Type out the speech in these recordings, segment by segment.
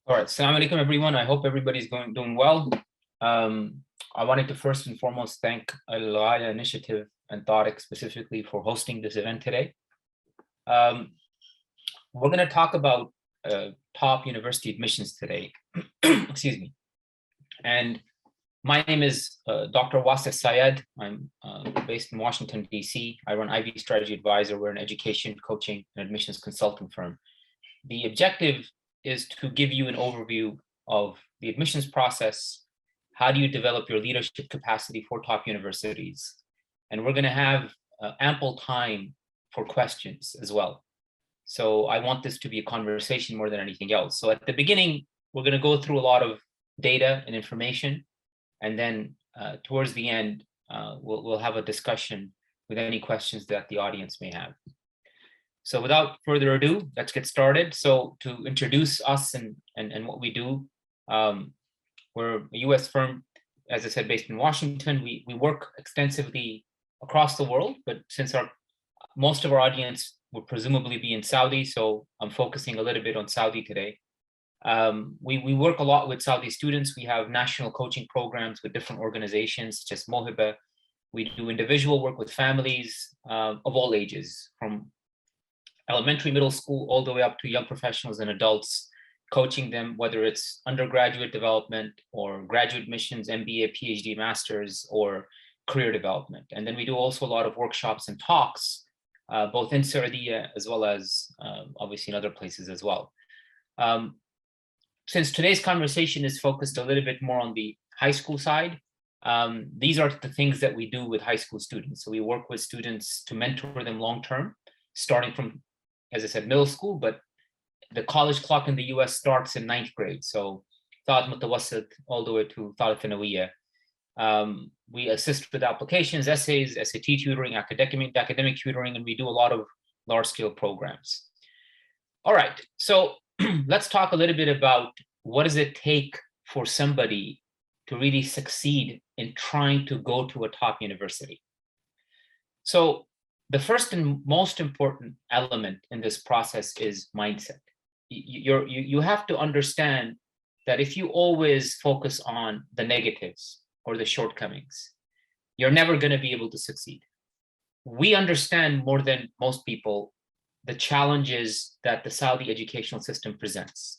All right, assalamu alaikum everyone. I hope everybody's doing well. I wanted to first and foremost thank Al-Ghaya Initiative and Tariq specifically for hosting this event today. We're going to talk about top university admissions today. Excuse me. And my name is Dr. Wasif Syed. I'm based in Washington, D.C. I run IB Strategy Advisor. We're an education, coaching, and admissions consulting firm. The objective is to give you an overview of the admissions process. How do you develop your leadership capacity for top universities? And we're going to have ample time for questions as well. So I want this to be a conversation more than anything else. So at the beginning, we're going to go through a lot of data and information. And then towards the end, we'll have a discussion with any questions that the audience may have. So without further ado, let's get started. So to introduce us and what we do, we're a US firm, as I said, based in Washington. We work extensively across the world, but since most of our audience will presumably be in Saudi, so I'm focusing a little bit on Saudi today. We work a lot with Saudi students. We have national coaching programs with different organizations such as Mohiba. We do individual work with families of all ages, from elementary, middle school, all the way up to young professionals and adults, coaching them, whether it's undergraduate development or graduate admissions, MBA, PhD, masters, or career development. And then we do also a lot of workshops and talks, both in Saudi as well as obviously in other places as well. Since today's conversation is focused a little bit more on the high school side, these are the things that we do with high school students. So we work with students to mentor them long-term, starting from, as I said, middle school, but the college clock in the US starts in 9th grade. So Thad Mutawassit all the way to Thad Thanawiyya. We assist with applications, essays, SAT tutoring, academic tutoring, and we do a lot of large-scale programs. All right, so let's talk a little bit about what does it take for somebody to really succeed in trying to go to a top university. So the first and most important element in this process is mindset. You have to understand that if you always focus on the negatives or the shortcomings, you're never going to be able to succeed. We understand more than most people the challenges that the Saudi educational system presents.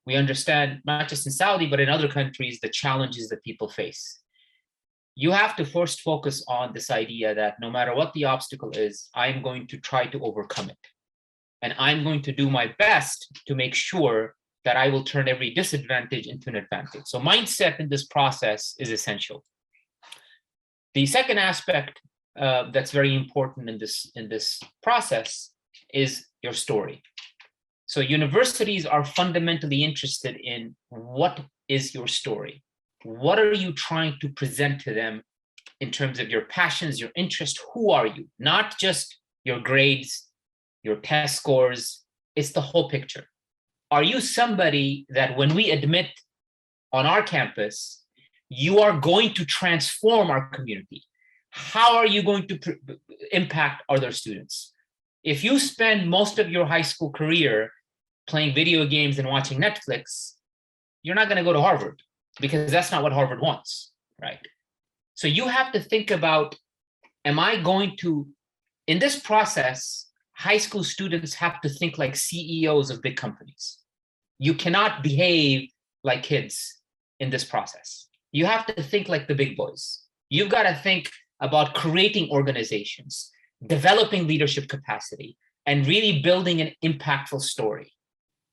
We understand, not just in Saudi, but in other countries, the challenges that people face. You have to first focus on this idea that no matter what the obstacle is, I'm going to try to overcome it. And I'm going to do my best to make sure that I will turn every disadvantage into an advantage. So mindset in this process is essential. The second aspect that's very important in this process is your story. So universities are fundamentally interested in what is your story? What are you trying to present to them in terms of your passions, your interests? Who are you? Not just your grades, your test scores. It's the whole picture. Are you somebody that when we admit on our campus, you are going to transform our community? How are you going to impact other students? If you spend most of your high school career playing video games and watching Netflix, you're not going to go to Harvard, because that's not what Harvard wants, right? So you have to think about, am I going to, in this process, high school students have to think like CEOs of big companies. You cannot behave like kids in this process. You have to think like the big boys. You've got to think about creating organizations, developing leadership capacity, and really building an impactful story.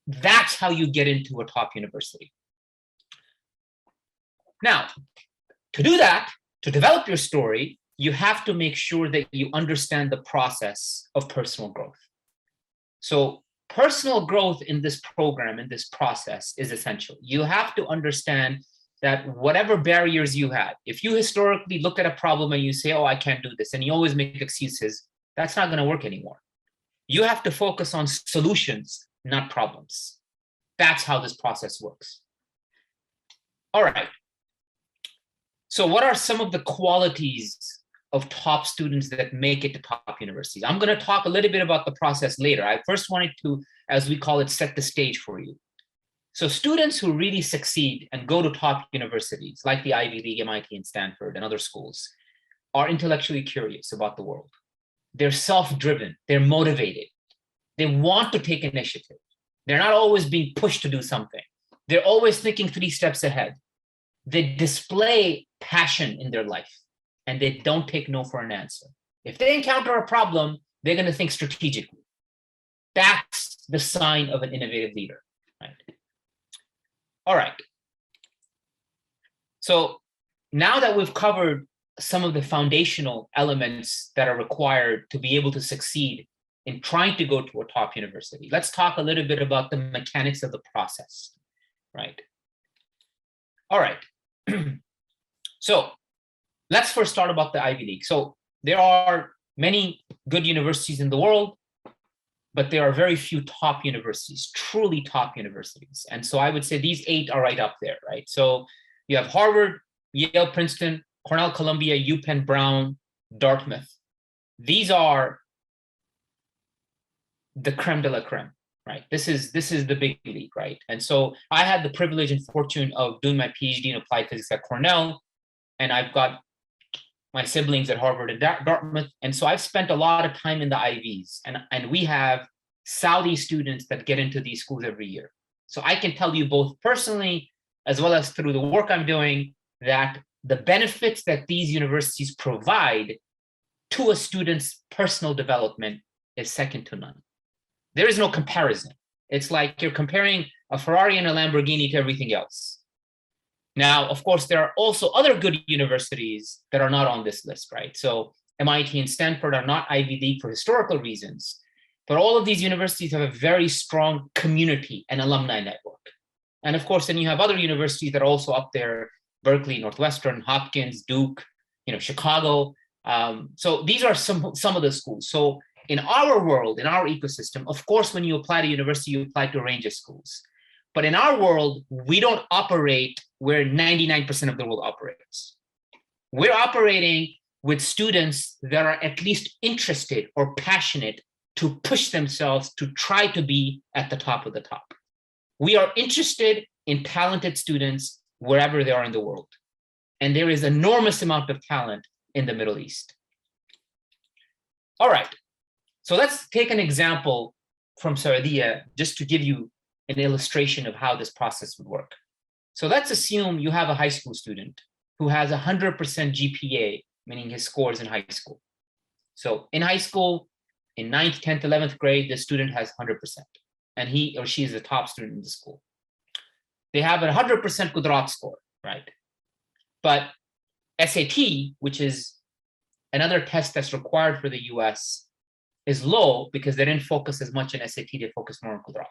That's how you get into a top university. Now, to do that, to develop your story, you have to make sure that you understand the process of personal growth. So personal growth in this program, in this process, is essential. You have to understand that whatever barriers you had, if you historically look at a problem and you say, oh, I can't do this, and you always make excuses, that's not going to work anymore. You have to focus on solutions, not problems. That's how this process works. All right. So what are some of the qualities of top students that make it to top universities? I'm going to talk a little bit about the process later. I first wanted to, as we call it, set the stage for you. So students who really succeed and go to top universities like the Ivy League, MIT and Stanford and other schools are intellectually curious about the world. They're self-driven, they're motivated. They want to take initiative. They're not always being pushed to do something. They're always thinking 3 steps ahead. They display passion in their life and they don't take no for an answer. If they encounter a problem, they're going to think strategically. That's the sign of an innovative leader, right? All right. So now that we've covered some of the foundational elements that are required to be able to succeed in trying to go to a top university, let's talk a little bit about the mechanics of the process, right? All right. So let's first start about the Ivy League. So there are many good universities in the world, but there are very few top universities, truly top universities. And so I would say these 8 are right up there, right? So you have Harvard, Yale, Princeton, Cornell, Columbia, UPenn, Brown, Dartmouth. These are the creme de la creme, right? This is the big league, right? And so I had the privilege and fortune of doing my PhD in applied physics at Cornell, and I've got my siblings at Harvard and Dartmouth. And so I've spent a lot of time in the Ivies, and we have Saudi students that get into these schools every year. So I can tell you both personally, as well as through the work I'm doing, that the benefits that these universities provide to a student's personal development is second to none. There is no comparison. It's like you're comparing a Ferrari and a Lamborghini to everything else. Now, of course, there are also other good universities that are not on this list, right? So MIT and Stanford are not Ivy League for historical reasons, but all of these universities have a very strong community and alumni network. And of course, then you have other universities that are also up there, Berkeley, Northwestern, Hopkins, Duke, Chicago. So these are some of the schools. So in our world, in our ecosystem, of course, when you apply to university, you apply to a range of schools. But in our world, we don't operate where 99% of the world operates. We're operating with students that are at least interested or passionate to push themselves to try to be at the top of the top. We are interested in talented students wherever they are in the world. And there is enormous amount of talent in the Middle East. All right, so let's take an example from Saudi just to give you an illustration of how this process would work. So let's assume you have a high school student who has 100% GPA, meaning his scores in high school. So in high school, in 9th, 10th, 11th grade, the student has 100%, and he or she is the top student in the school. They have a 100% Qudrat score, right? But SAT, which is another test that's required for the US, is low because they didn't focus as much on SAT, they focus more on Qudrat.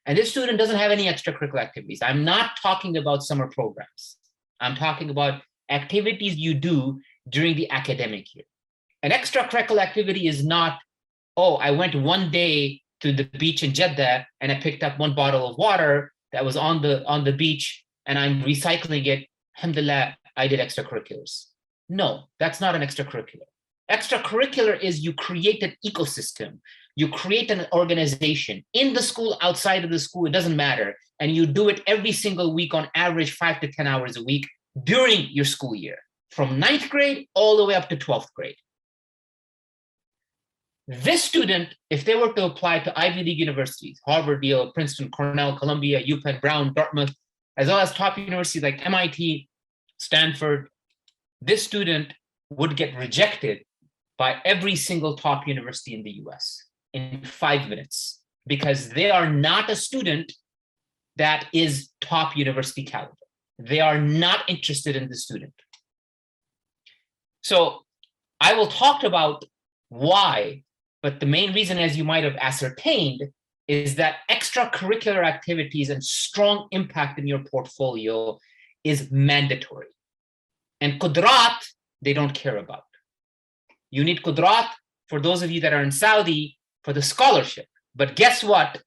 And this student doesn't have any extracurricular activities. I'm not talking about summer programs. I'm talking about activities you do during the academic year. An extracurricular activity is not, oh, I went one day to the beach in Jeddah and I picked up 1 bottle of water that was on the beach and I'm recycling it. Alhamdulillah, I did extracurriculars. No, that's not an extracurricular. Extracurricular is you create an ecosystem. You create an organization in the school, outside of the school, it doesn't matter. And you do it every single week on average 5 to 10 hours a week during your school year, from 9th grade all the way up to 12th grade. This student, if they were to apply to Ivy League universities, Harvard, Yale, Princeton, Cornell, Columbia, UPenn, Brown, Dartmouth, as well as top universities like MIT, Stanford, this student would get rejected by every single top university in the US in 5 minutes because they are not a student that is top university caliber. They are not interested in the student. So I will talk about why, but the main reason, as you might have ascertained, is that extracurricular activities and strong impact in your portfolio is mandatory. And Qudrat, they don't care about. You need Qudrat, for those of you that are in Saudi, for the scholarship. But guess what?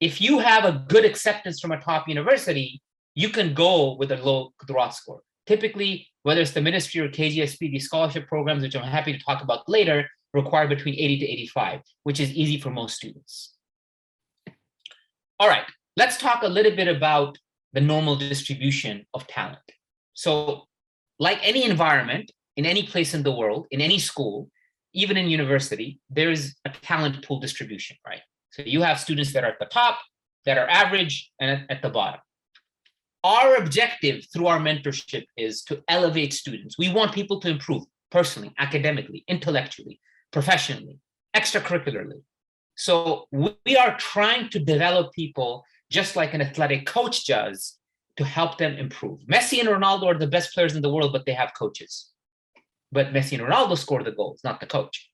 If you have a good acceptance from a top university, you can go with a low Qudrat score. Typically, whether it's the ministry or KGSP, these scholarship programs, which I'm happy to talk about later, require between 80 to 85, which is easy for most students. All right, let's talk a little bit about the normal distribution of talent. So like any environment, in any place in the world, in any school, even in university, there's a talent pool distribution, right? So you have students that are at the top, that are average, and at the bottom. Our objective through our mentorship is to elevate students. We want people to improve personally, academically, intellectually, professionally, extracurricularly. So we are trying to develop people just like an athletic coach does to help them improve. Messi and Ronaldo are the best players in the world, but they have coaches. But Messi and Ronaldo score the goals, not the coach.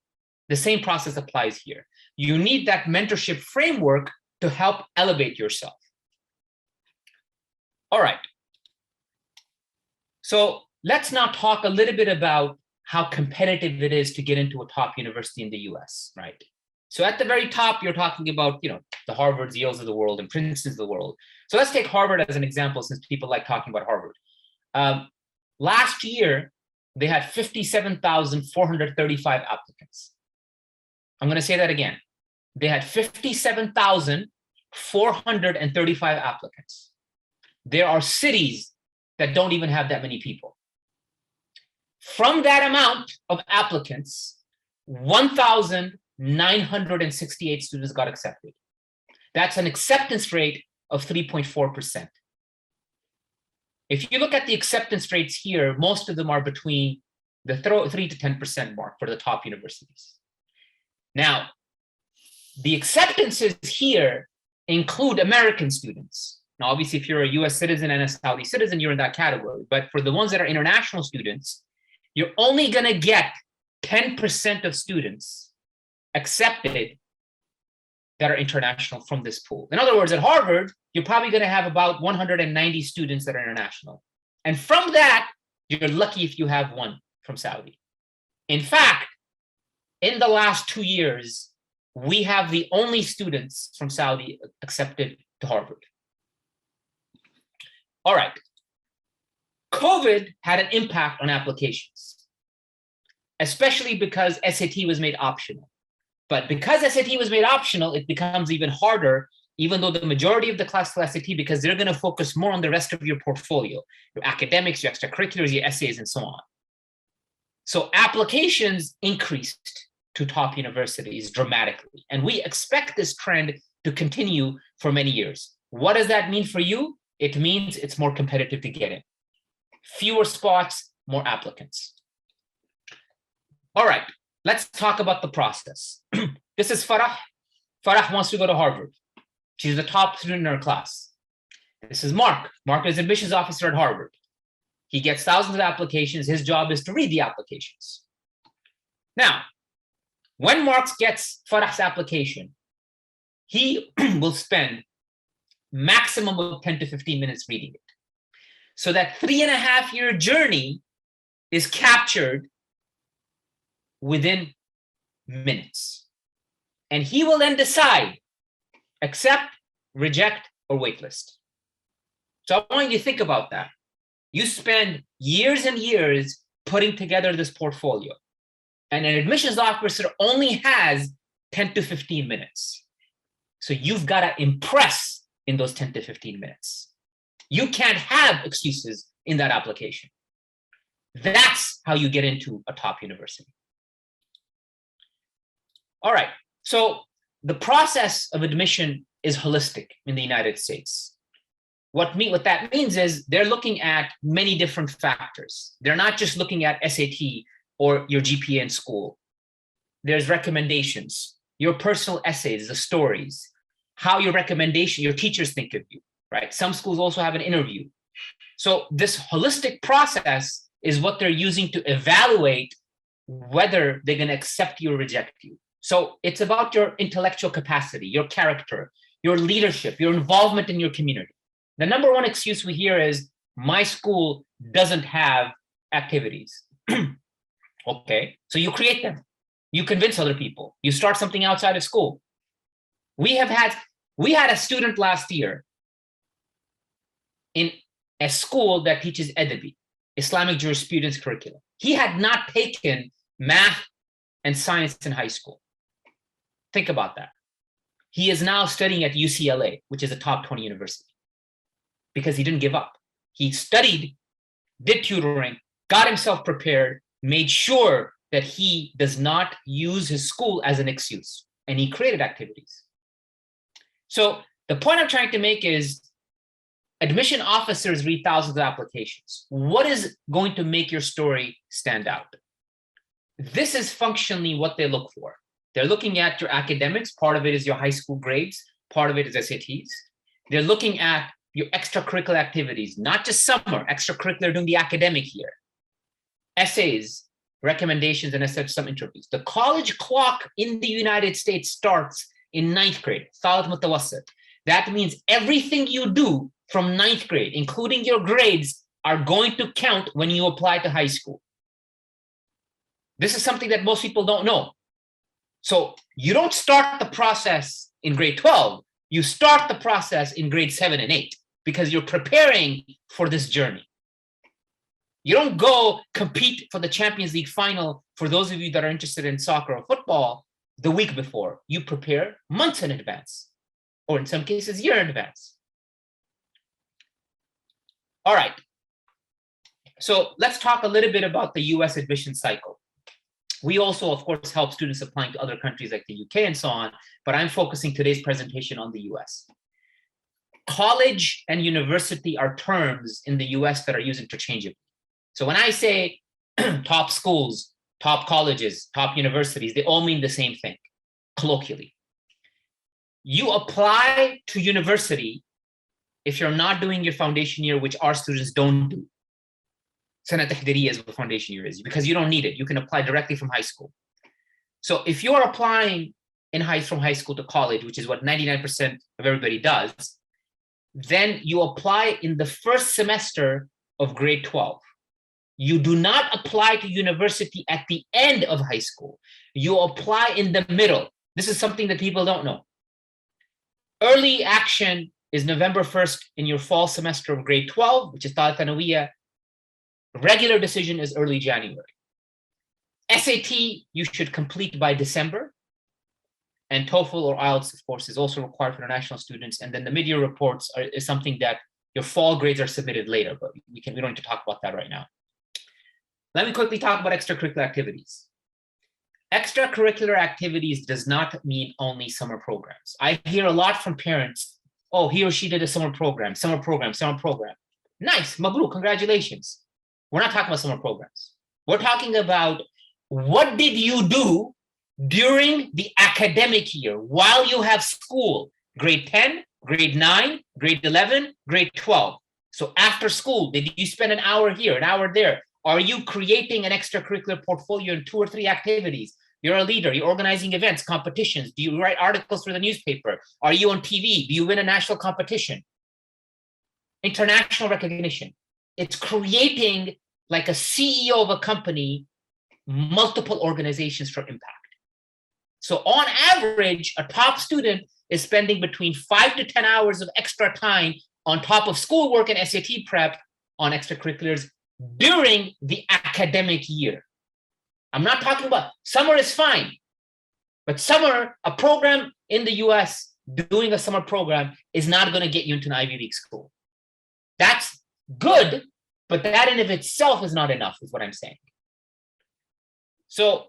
The same process applies here. You need that mentorship framework to help elevate yourself. All right. So let's now talk a little bit about how competitive it is to get into a top university in the US, right? So at the very top, you're talking about, the Harvards, Yales of the world, and Princetons of the world. So let's take Harvard as an example, since people like talking about Harvard. Last year, they had 57,435 applicants. I'm going to say that again. They had 57,435 applicants. There are cities that don't even have that many people. From that amount of applicants, 1,968 students got accepted. That's an acceptance rate of 3.4%. If you look at the acceptance rates here, most of them are between the 3 to 10% mark for the top universities. Now, the acceptances here include American students. Now, obviously, if you're a US citizen and a Saudi citizen, you're in that category. But for the ones that are international students, you're only going to get 10% of students accepted that are international from this pool. In other words, at Harvard, you're probably going to have about 190 students that are international. And from that, you're lucky if you have one from Saudi. In fact, in the last 2 years, we have the only students from Saudi accepted to Harvard. All right. COVID had an impact on applications, especially because SAT was made optional. But because SAT was made optional, it becomes even harder, even though the majority of the class to SAT, because they're going to focus more on the rest of your portfolio, your academics, your extracurriculars, your essays, and so on. So applications increased to top universities dramatically. And we expect this trend to continue for many years. What does that mean for you? It means it's more competitive to get in. Fewer spots, more applicants. All right, let's talk about the process. This is Farah. Farah wants to go to Harvard. She's the top student in her class. This is Mark. Mark is admissions officer at Harvard. He gets thousands of applications. His job is to read the applications. Now, when Mark gets Farah's application, he will spend maximum of 10 to 15 minutes reading it. So that 3.5-year journey is captured within minutes. And he will then decide, accept, reject, or waitlist. So I want you to think about that. You spend years and years putting together this portfolio, and an admissions officer only has 10 to 15 minutes. So you've got to impress in those 10 to 15 minutes. You can't have excuses in that application. That's how you get into a top university. All right, so the process of admission is holistic in the United States. What that means is they're looking at many different factors. They're not just looking at SAT or your GPA in school. There's recommendations, your personal essays, the stories, how your teachers think of you, right? Some schools also have an interview. So this holistic process is what they're using to evaluate whether they're going to accept you or reject you. So it's about your intellectual capacity, your character, your leadership, your involvement in your community. The number one excuse we hear is, my school doesn't have activities. Okay, so you create them. You convince other people. You start something outside of school. We had a student last year in a school that teaches Adabi, Islamic jurisprudence curriculum. He had not taken math and science in high school. Think about that. He is now studying at UCLA, which is a top 20 university, because he didn't give up. He studied, did tutoring, got himself prepared, made sure that he does not use his school as an excuse, and he created activities. So the point I'm trying to make is admission officers read thousands of applications. What is going to make your story stand out? This is functionally what they look for. They're looking at your academics. Part of it is your high school grades. Part of it is SATs. They're looking at your extracurricular activities, not just summer, extracurricular during the academic year. Essays, recommendations, and as such, some interviews. The college clock in the United States starts in 9th grade, thalat mutawassit. That means everything you do from 9th grade, including your grades, are going to count when you apply to high school. This is something that most people don't know. So you don't start the process in grade 12, you start the process in grade 7 and 8, because you're preparing for this journey. You don't go compete for the Champions League final, for those of you that are interested in soccer or football, the week before. You prepare months in advance, or in some cases, year in advance. All right. So let's talk a little bit about the US admission cycle. We also, of course, help students applying to other countries like the UK and so on, but I'm focusing today's presentation on the US. College and university are terms in the US that are used interchangeably. So when I say top schools, top colleges, top universities, they all mean the same thing, colloquially. You apply to university if you're not doing your foundation year, which our students don't do. Sana Tahdiriya is what foundation year is, because you don't need it. You can apply directly from high school. So if you're applying from high school to college, which is what 99% of everybody does, then you apply in the first semester of grade 12. You do not apply to university at the end of high school. You apply in the middle. This is something that people don't know. Early action is November 1st in your fall semester of grade 12, which is Talat Thanawiyya. Regular decision is early January. SAT, you should complete by December. And TOEFL or IELTS, of course, is also required for international students. And then the mid-year reports is something that your fall grades are submitted later, but we don't need to talk about that right now. Let me quickly talk about extracurricular activities. Extracurricular activities does not mean only summer programs. I hear a lot from parents, oh, he or she did a summer program, summer program, summer program. Nice, mabruk, congratulations. We're not talking about summer programs. We're talking about what did you do during the academic year while you have school, grade 10, grade 9, grade 11, grade 12. So after school, did you spend an hour here, an hour there? Are you creating an extracurricular portfolio in 2 or 3 activities? You're a leader, you're organizing events, competitions. Do you write articles for the newspaper? Are you on TV? Do you win a national competition? International recognition. It's creating, like a CEO of a company, multiple organizations for impact. So on average, a top student is spending between 5 to 10 hours of extra time on top of schoolwork and SAT prep on extracurriculars during the academic year. I'm not talking about, summer is fine, but summer, a program in the US doing a summer program is not going to get you into an Ivy League school. That's good, but that in of itself is not enough, is what I'm saying. So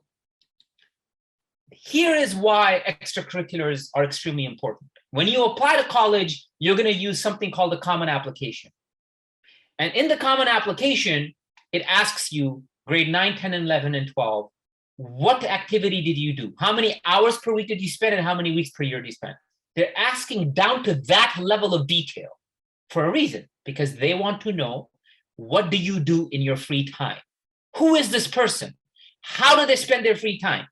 here is why extracurriculars are extremely important. When you apply to college, you're going to use something called a common application. And in the common application, it asks you grade 9, 10, 11, and 12, what activity did you do? How many hours per week did you spend and how many weeks per year did you spend? They're asking down to that level of detail for a reason, because they want to know, what do you do in your free time? Who is this person? How do they spend their free time?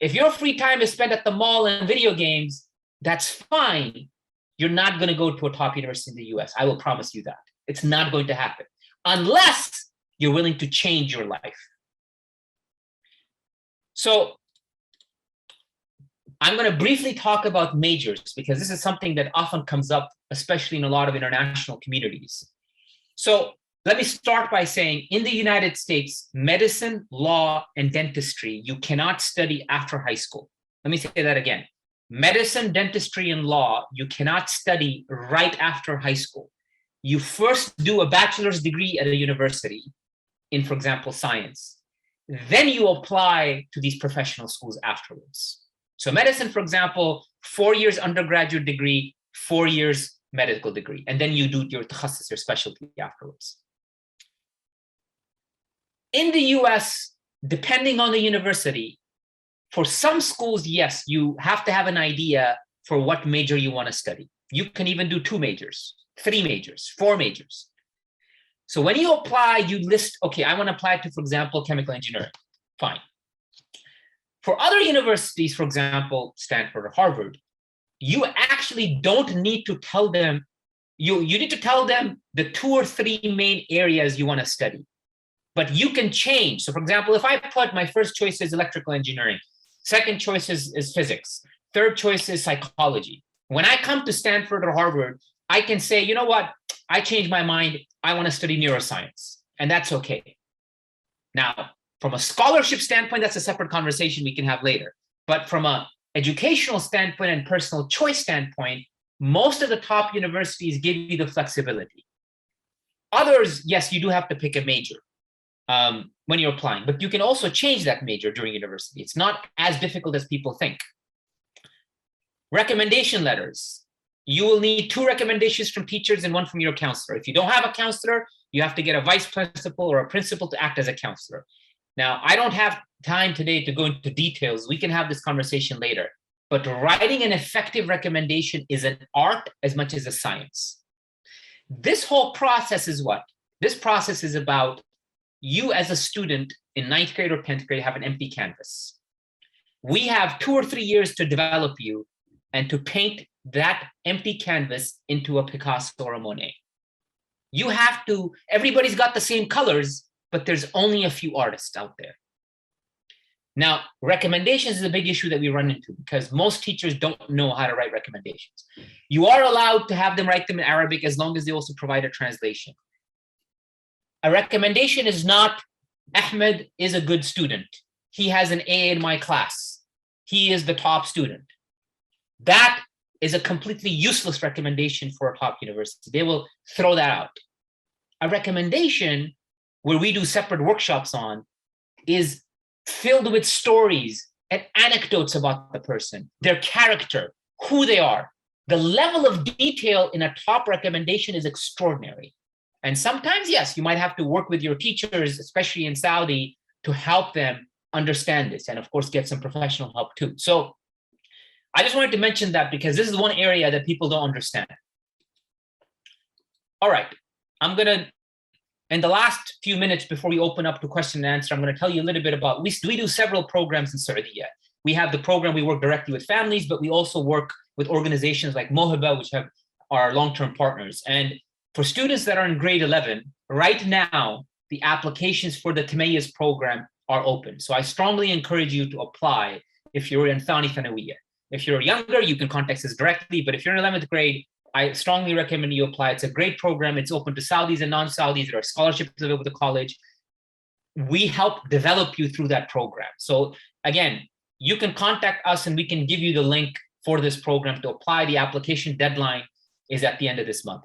If your free time is spent at the mall and video games, that's fine. You're not going to go to a top university in the US. I will promise you that. It's not going to happen unless you're willing to change your life. So I'm going to briefly talk about majors, because this is something that often comes up, especially in a lot of international communities. So let me start by saying, in the United States, medicine, law, and dentistry, you cannot study after high school. Let me say that again. medicine, dentistry, and law, you cannot study right after high school. You first do a bachelor's degree at a university in, for example, science. Then you apply to these professional schools afterwards. So medicine, for example, 4 years undergraduate degree, 4 years medical degree, and then you do your takhasus, your specialty afterwards. In the US, depending on the university, for some schools, yes, you have to have an idea for what major you want to study. You can even do 2 majors, 3 majors, 4 majors. So when you apply, you list, okay, I want to apply to, for example, chemical engineering. Fine. For other universities, for example, Stanford or Harvard, you actually don't need to tell them, you need to tell them the 2 or 3 main areas you want to study. But you can change. So for example, if I put my first choice is electrical engineering, second choice is physics, third choice is psychology. When I come to Stanford or Harvard, I can say, you know what? I changed my mind. I want to study neuroscience, and that's okay. Now, from a scholarship standpoint, that's a separate conversation we can have later. But from an educational standpoint and personal choice standpoint, most of the top universities give you the flexibility. Others, yes, you do have to pick a major when you're applying, but you can also change that major during university. It's not as difficult as people think. Recommendation letters. You will need 2 recommendations from teachers and 1 from your counselor. If you don't have a counselor, you have to get a vice principal or a principal to act as a counselor. Now, I don't have time today to go into details. We can have this conversation later. But writing an effective recommendation is an art as much as a science. This whole process is what? This process is about you as a student in 9th grade or 10th grade have an empty canvas. We have 2 or 3 years to develop you and to paint that empty canvas into a Picasso or a Monet. You have to, everybody's got the same colors, but there's only a few artists out there. Now, recommendations is a big issue that we run into because most teachers don't know how to write recommendations. You are allowed to have them write them in Arabic as long as they also provide a translation. A recommendation is not, Ahmed is a good student. He has an A in my class. He is the top student. That is a completely useless recommendation for a top university. They will throw that out. A recommendation where we do separate workshops on is filled with stories and anecdotes about the person, their character, who they are. The level of detail in a top recommendation is extraordinary. And sometimes, yes, you might have to work with your teachers, especially in Saudi, to help them understand this and, of course, get some professional help too. So I just wanted to mention that because this is one area that people don't understand. All right, I'm going to, in the last few minutes before we open up to question and answer, I'm going to tell you a little bit about, we do several programs in Saudi. We have the program, we work directly with families, but we also work with organizations like Mohibba, which have our long-term partners. And for students that are in grade 11, right now, the applications for the Tamayyiz program are open. So I strongly encourage you to apply if you're in Thani Thanawiyya. If you're younger, you can contact us directly, but if you're in 11th grade, I strongly recommend you apply. It's a great program. It's open to Saudis and non-Saudis. There are scholarships available to college. We help develop you through that program. So again, you can contact us and we can give you the link for this program to apply. The application deadline is at the end of this month.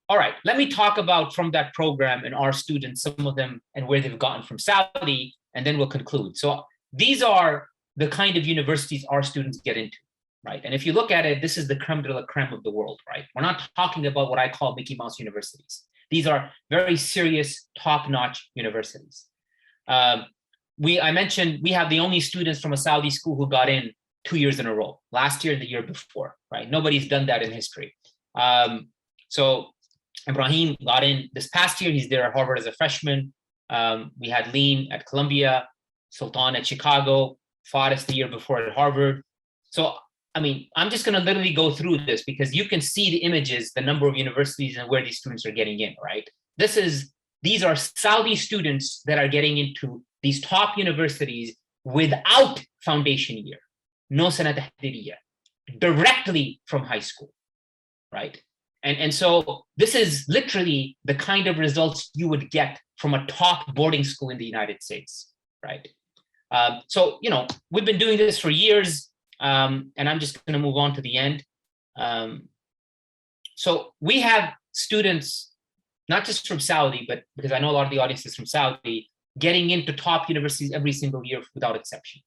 All right, let me talk about from that program and our students, some of them and where they've gotten from Saudi, and then we'll conclude. So these are the kind of universities our students get into, right? And if you look at it, this is the creme de la creme of the world, right? We're not talking about what I call Mickey Mouse universities. These are very serious, top-notch universities. I mentioned we have the only students from a Saudi school who got in 2 years in a row, last year and the year before, right? Nobody's done that in history. So Ibrahim got in this past year. He's there at Harvard as a freshman. We had Lean at Columbia, Sultan at Chicago, Faris the year before at Harvard. So, I mean, I'm just going to literally go through this because you can see the images, the number of universities and where these students are getting in, right? These are Saudi students that are getting into these top universities without foundation year, no sana tahdiriya, directly from high school, right? And so this is literally the kind of results you would get from a top boarding school in the United States, right? So, you know, we've been doing this for years. And I'm just going to move on to the end. So we have students, not just from Saudi, but because I know a lot of the audience is from Saudi, getting into top universities every single year without exception.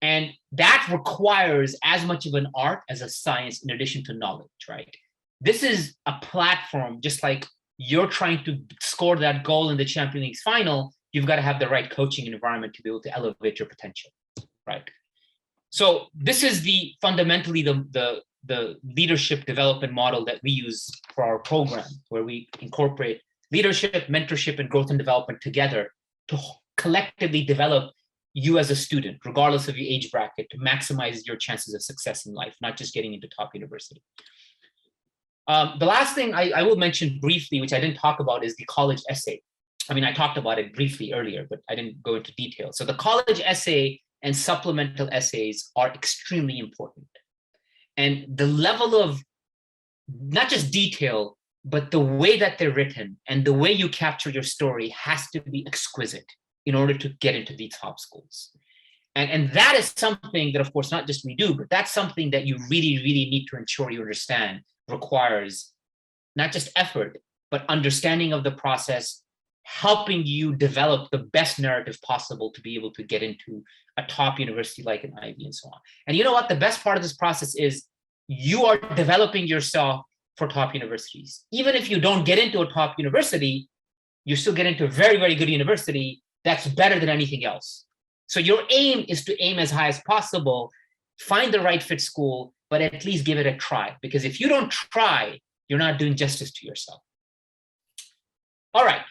And that requires as much of an art as a science in addition to knowledge, right? This is a platform, just like you're trying to score that goal in the Champions League final, you've got to have the right coaching environment to be able to elevate your potential, right? So this is fundamentally the leadership development model that we use for our program, where we incorporate leadership, mentorship, and growth and development together to collectively develop you as a student, regardless of your age bracket, to maximize your chances of success in life, not just getting into top university. The last thing I will mention briefly, which I didn't talk about, is the college essay. I mean, I talked about it briefly earlier, but I didn't go into detail. So the college essay and supplemental essays are extremely important. And the level of not just detail, but the way that they're written and the way you capture your story has to be exquisite in order to get into the top schools. And that is something that, of course, not just we do, but that's something that you really, really need to ensure you understand requires not just effort, but understanding of the process, helping you develop the best narrative possible to be able to get into a top university like an Ivy and so on. And you know what? The best part of this process is you are developing yourself for top universities. Even if you don't get into a top university, you still get into a very, very good university that's better than anything else. So your aim is to aim as high as possible, find the right fit school, but at least give it a try. Because if you don't try, you're not doing justice to yourself. All right.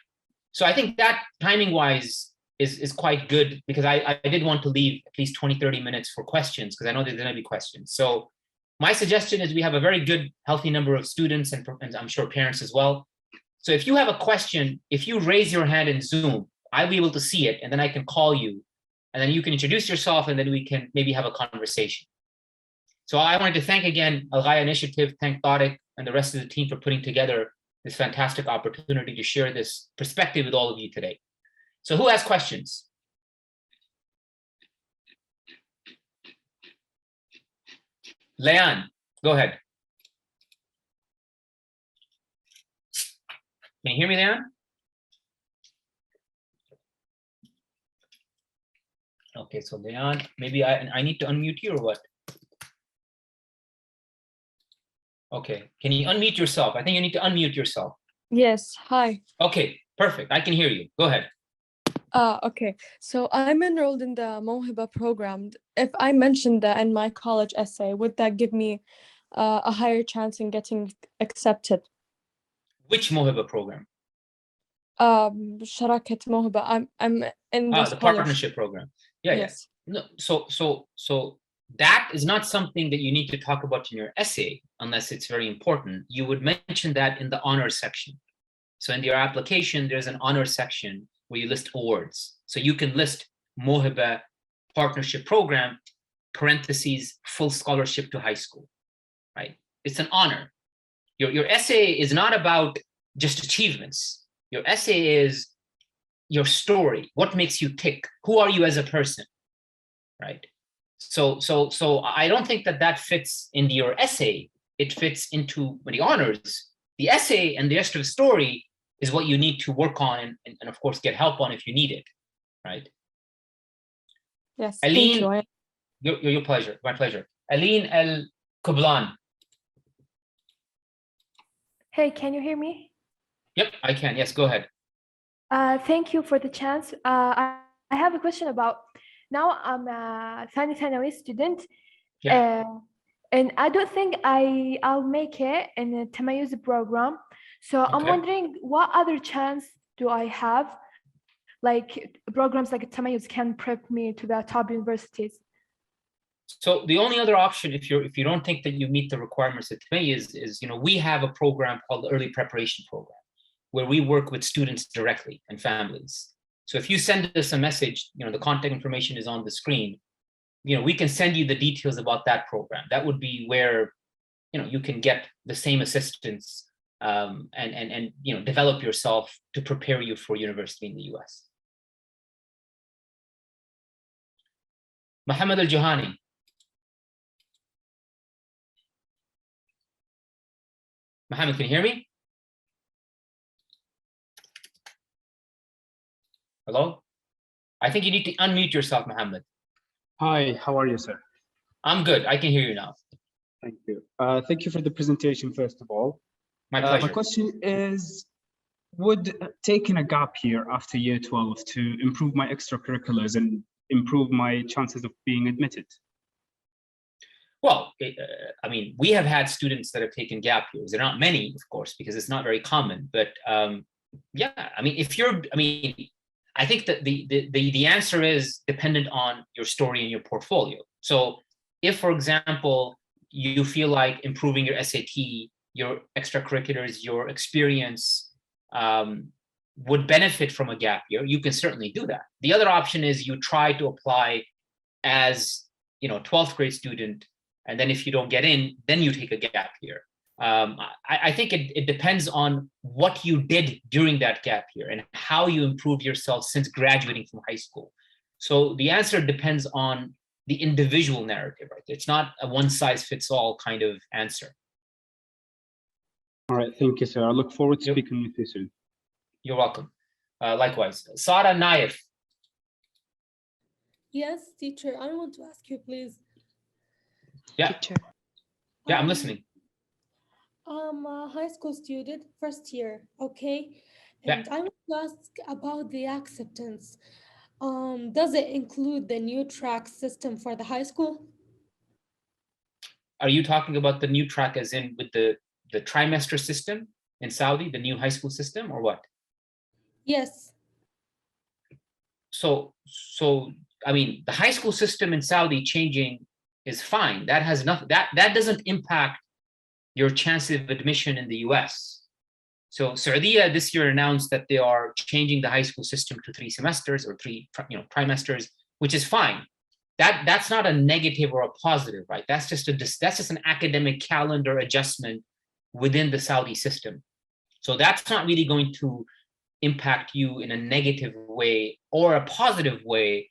So I think that timing-wise is quite good, because I did want to leave at least 20, 30 minutes for questions, because I know there's going to be questions. So my suggestion is we have a very good, healthy number of students and I'm sure parents as well. So if you have a question, if you raise your hand in Zoom, I'll be able to see it, and then I can call you, and then you can introduce yourself, and then we can maybe have a conversation. So I wanted to thank again Al-Ghaya Initiative, thank Tariq and the rest of the team for putting together this fantastic opportunity to share this perspective with all of you today. So who has questions? Leanne, go ahead. Can you hear me, Leanne? Okay, so Leanne, maybe I need to unmute you or what? Okay, can you unmute yourself? I think you need to unmute yourself. Yes, hi. Okay, perfect. I can hear you. Go ahead. Okay, so I'm enrolled in the Mawhiba program. If I mentioned that in my college essay, would that give me a higher chance in getting accepted? Which Mawhiba program? Sharakat Mawhiba. I'm in the partnership program. Yeah, yes. Yeah. No, so that is not something that you need to talk about in your essay unless it's very important. You would mention that in the honors section. So in your application, there's an honors section where you list awards. So you can list Mawhiba partnership program, parentheses, full scholarship to high school, right? It's an honor. Your essay is not about just achievements. Your essay is your story. What makes you tick? Who are you as a person, right? So I don't think that fits into your essay. It fits into the honors. The essay and the rest of the story is what you need to work on and of course get help on if you need it, right? Yes, Aline, thank you. Your pleasure, my pleasure. Aline El Kublan. Hey, can you hear me? Yep, I can. Yes, go ahead. Thank you for the chance. I have a question about, now I'm a ثاني ثانوي student. Yeah. And I don't think I'll make it in a Tamayuz program. So I'm wondering what other chance do I have? Like programs like Tamayuz can prep me to the top universities. So the only other option, if you don't think that you meet the requirements at Tamayuz, is we have a program called the Early Preparation Program, where we work with students directly and families. So if you send us a message, the contact information is on the screen. We can send you the details about that program. That would be where, you can get the same assistance and develop yourself to prepare you for university in the US. Mohammed Al-Johani. Mohammed, can you hear me? Hello? I think you need to unmute yourself, Mohammed. Hi, how are you, sir? I'm good. I can hear you now. Thank you. Thank you for the presentation, first of all. My pleasure. My question is, would taking a gap year after year 12 to improve my extracurriculars and improve my chances of being admitted? Well, I mean, we have had students that have taken gap years. They're not many, of course, because it's not very common. But yeah, I mean, I think that the answer is dependent on your story and your portfolio. So if, for example, you feel like improving your SAT, your extracurriculars, your experience would benefit from a gap year, you can certainly do that. The other option is you try to apply as, 12th grade student, and then if you don't get in, then you take a gap year. I think it depends on what you did during that gap year and how you improved yourself since graduating from high school. So the answer depends on the individual narrative, right? It's not a one-size-fits-all kind of answer. All right, thank you, sir. I look forward to speaking with you soon. You're welcome. Likewise. Sara Naif. Yes, teacher, I want to ask you, please. Yeah. Teacher. Yeah, I'm listening. I'm a high school student, first year, okay? Yeah. And I want to ask about the acceptance. Does it include the new track system for the high school? Are you talking about the new track as in with the trimester system in Saudi, the new high school system, or what? Yes. So I mean, the high school system in Saudi changing is fine. That has nothing, that doesn't impact your chances of admission in the US. So Saudi this year announced that they are changing the high school system to 3 semesters or 3 trimesters, which is fine. That's not a negative or a positive, right? That's just an academic calendar adjustment within the Saudi system. So that's not really going to impact you in a negative way or a positive way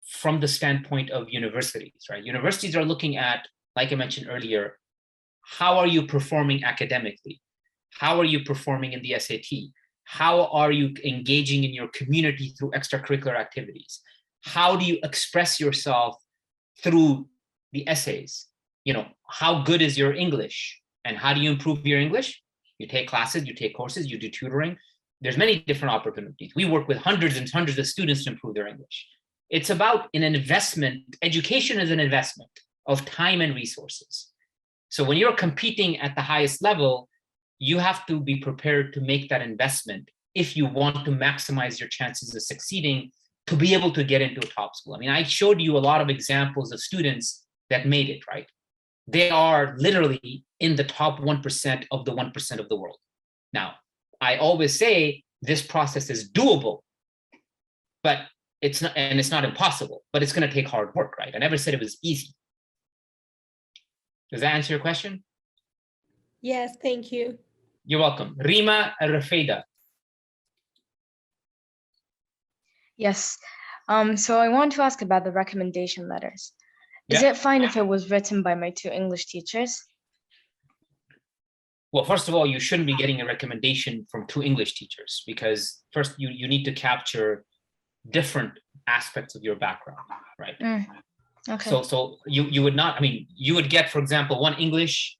from the standpoint of universities, right? Universities are looking at, like I mentioned earlier, how are you performing academically? How are you performing in the SAT? How are you engaging in your community through extracurricular activities? How do you express yourself through the essays? How good is your English? And how do you improve your English? You take classes, you take courses, you do tutoring. There's many different opportunities. We work with hundreds and hundreds of students to improve their English. It's about an investment. Education is an investment of time and resources. So when you're competing at the highest level, you have to be prepared to make that investment if you want to maximize your chances of succeeding to be able to get into a top school. I mean, I showed you a lot of examples of students that made it, right? They are literally in the top 1% of the 1% of the world. Now, I always say this process is doable, but it's not impossible, but it's going to take hard work, right? I never said it was easy. Does that answer your question? Yes, thank you. You're welcome. Rima Rafeda. Yes. So I want to ask about the recommendation letters. Is Yeah. it fine if it was written by my 2 English teachers? Well, first of all, you shouldn't be getting a recommendation from 2 English teachers because first you need to capture different aspects of your background, right? Okay. So you would not, I mean, you would get, for example, 1 English,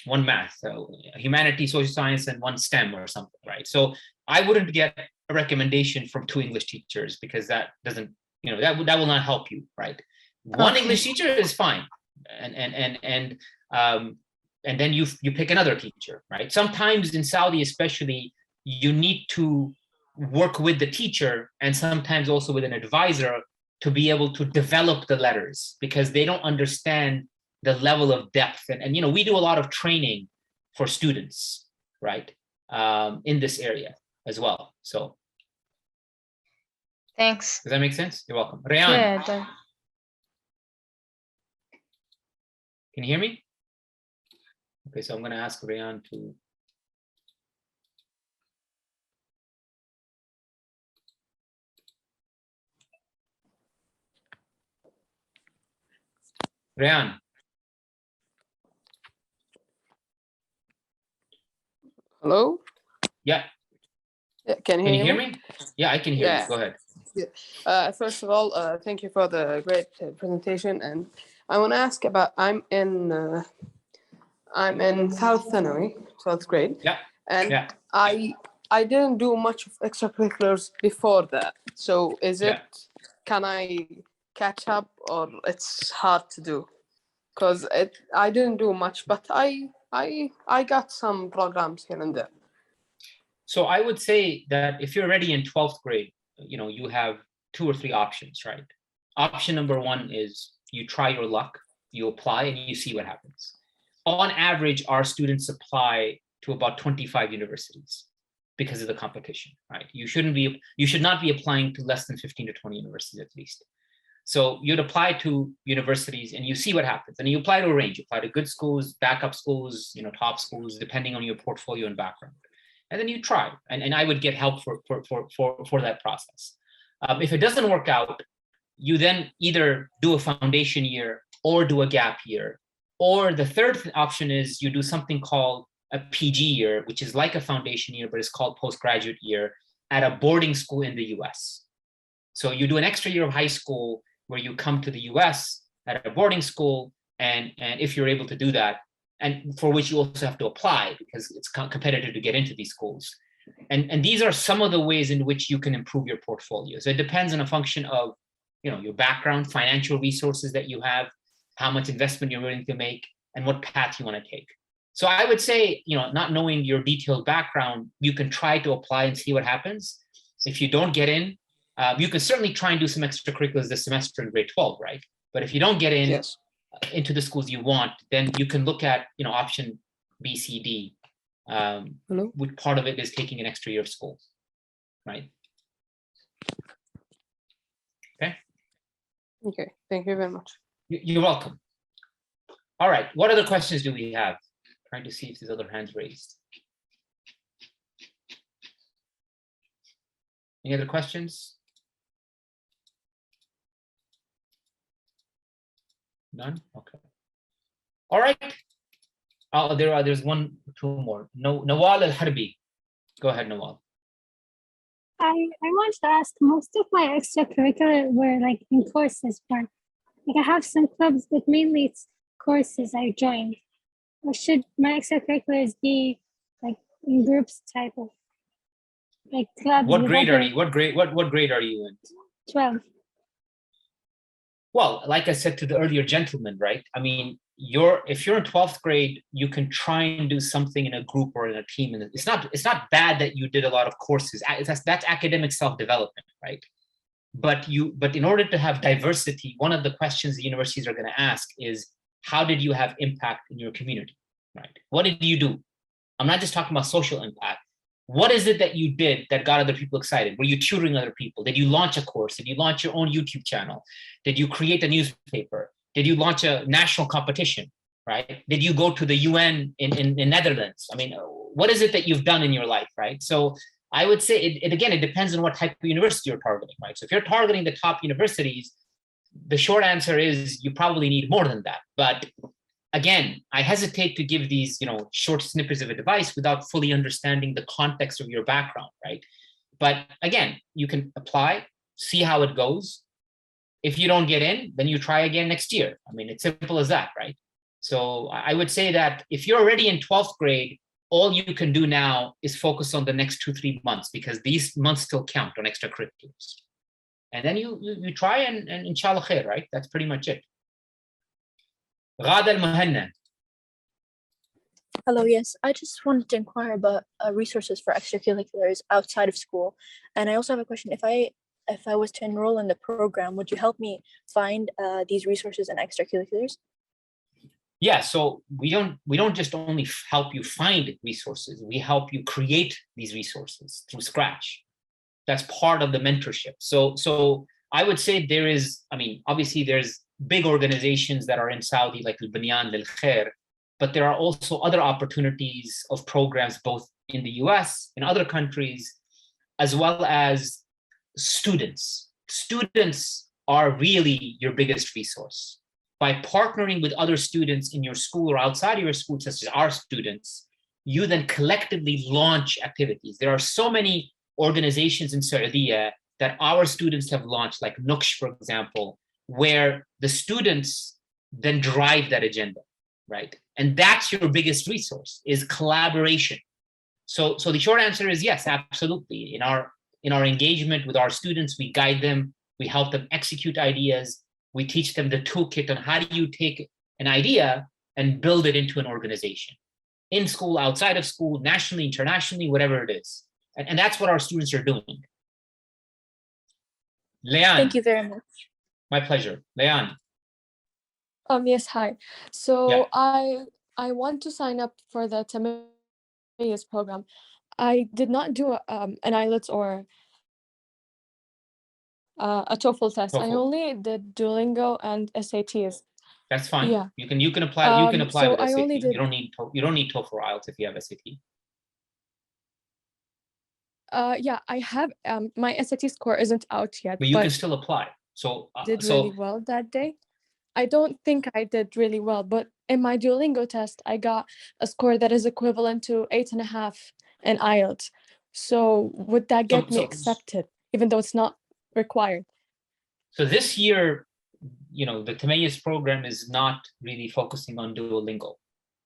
1 math, so humanity, social science, and 1 STEM or something, right? So I wouldn't get a recommendation from 2 English teachers because that doesn't, that will not help you, right? 1 English teacher is fine, and then you pick another teacher, right? Sometimes in Saudi, especially, you need to work with the teacher and sometimes also with an advisor to be able to develop the letters because they don't understand the level of depth. And we do a lot of training for students, right? In this area as well. So. Thanks. Does that make sense? You're welcome. Rayan. Yeah. Can you hear me? Okay, so I'm going to ask Rayan to. Rayan. Hello? Yeah. Can you hear me? Yeah, I can hear you. Go ahead. First of all, thank you for the great presentation. And I want to ask about, I'm in South Thanawi, 12th grade. Yeah. And I didn't do much of extracurriculars before that. So can I catch up, or it's hard to do? Because I didn't do much, but I got some programs here and there. So I would say that if you're already in 12th grade, you have 2 or 3 options, right? Option number 1 is you try your luck, you apply and you see what happens. On average, our students apply to about 25 universities because of the competition, right? You should not be applying to less than 15 to 20 universities at least. So you'd apply to universities and you see what happens. And you apply to a range. You apply to good schools, backup schools, top schools, depending on your portfolio and background. And then you try. And I would get help for that process. If it doesn't work out, you then either do a foundation year or do a gap year. Or the third option is you do something called a PG year, which is like a foundation year, but it's called postgraduate year at a boarding school in the US. So you do an extra year of high school where you come to the US at a boarding school, and if you're able to do that, and for which you also have to apply because it's competitive to get into these schools. And these are some of the ways in which you can improve your portfolio. So it depends on a function of your background, financial resources that you have, how much investment you're willing to make, and what path you want to take. So I would say, not knowing your detailed background, you can try to apply and see what happens. If you don't get in, you can certainly try and do some extracurriculars this semester in grade 12, right? But if you don't get in into the schools you want, then you can look at, option B, C, D, which part of it is taking an extra year of school, right? Okay. Okay, thank you very much. You're welcome. All right, what other questions do we have? Trying to see if there's other hands raised. Any other questions? None? Okay. All right. There's 1, 2 more. Nawal Al-Harbi. Go ahead, Nawal. I wanted to ask, most of my extracurricular were like in courses, but like I have some clubs, but mainly it's courses I joined. Or should my extracurriculars be like in groups type of like clubs? What grade are you? What grade are you in? 12. Well, like I said to the earlier gentleman, right? I mean, if you're in 12th grade, you can try and do something in a group or in a team. And it's not bad that you did a lot of courses. That's academic self-development, right? But in order to have diversity, one of the questions the universities are going to ask is, how did you have impact in your community, right? What did you do? I'm not just talking about social impact. What is it that you did that got other people excited? Were you tutoring other people? Did you launch a course? Did you launch your own YouTube channel? Did you create a newspaper? Did you launch a national competition, right? Did you go to the UN in Netherlands? I mean, what is it that you've done in your life, right? So I would say, it depends on what type of university you're targeting, right? So if you're targeting the top universities, the short answer is you probably need more than that. But again, I hesitate to give these, short snippets of advice without fully understanding the context of your background, right? But again, you can apply, see how it goes. If you don't get in, then you try again next year. I mean, it's simple as that, right? So I would say that if you're already in 12th grade, all you can do now is focus on the next 2-3 months, because these months still count on extracurriculars. And then you try and inshallah khair, right? That's pretty much it. Ghada al-Muhanna. Hello, yes. I just wanted to inquire about resources for extracurriculars outside of school. And I also have a question. If I was to enroll in the program, would you help me find these resources and extracurriculars? Yeah, so we don't just only help you find resources, we help you create these resources through scratch. That's part of the mentorship. So I would say obviously there's big organizations that are in Saudi like Al-Banyan Lil Khair, but there are also other opportunities of programs both in the US, in other countries, as well as students. Students are really your biggest resource. By partnering with other students in your school or outside of your school, such as our students, you then collectively launch activities. There are so many organizations in Saudi that our students have launched, like Nuksh, for example, where the students then drive that agenda, right? And that's your biggest resource, is collaboration. So the short answer is yes, absolutely. In our engagement with our students, we guide them, we help them execute ideas, we teach them the toolkit on how do you take an idea and build it into an organization. In school, outside of school, nationally, internationally, whatever it is. And that's what our students are doing. Leanne. Thank you very much. My pleasure. Leanne. Yes, hi. So Yeah. I want to sign up for the Tamayiz program. I did not do an IELTS or a TOEFL test. I TOEFL. only did Duolingo and SATs. That's fine. Yeah. You can apply. You can apply so with I SAT. only did- You don't need TOEFL or IELTS if you have SAT. Yeah, I have my SAT score isn't out yet, But you can still apply. So did really well that day. I don't think I did really well, but in my Duolingo test, I got a score that is equivalent to 8.5 in IELTS. So would that get me accepted, even though it's not required? So this year, the Tamayiz program is not really focusing on Duolingo.